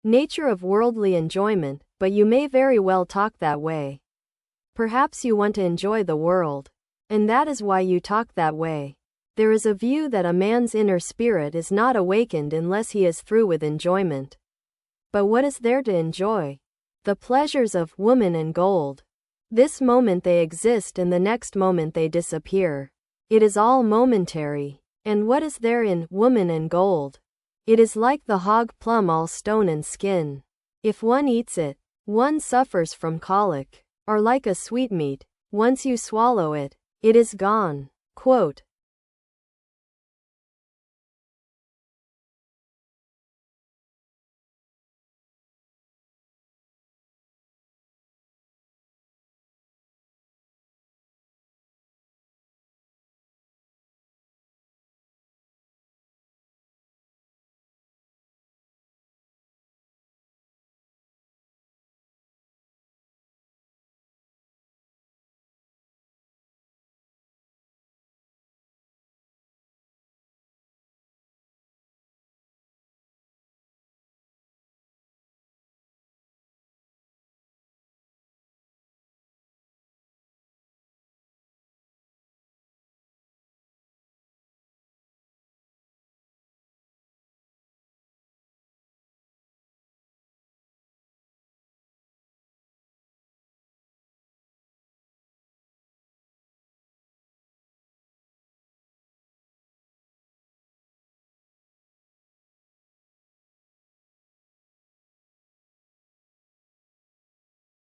nature of worldly enjoyment, but you may very well talk that way. Perhaps you want to enjoy the world, and that is why you talk that way. There is a view that a man's inner spirit is not awakened unless he is through with enjoyment. But what is there to enjoy? The pleasures of woman and gold. This moment they exist and the next moment they disappear. It is all momentary. And what is there in woman and gold? It is like the hog plum, all stone and skin. If one eats it, one suffers from colic. Or like a sweetmeat, once you swallow it, it is gone. Quote,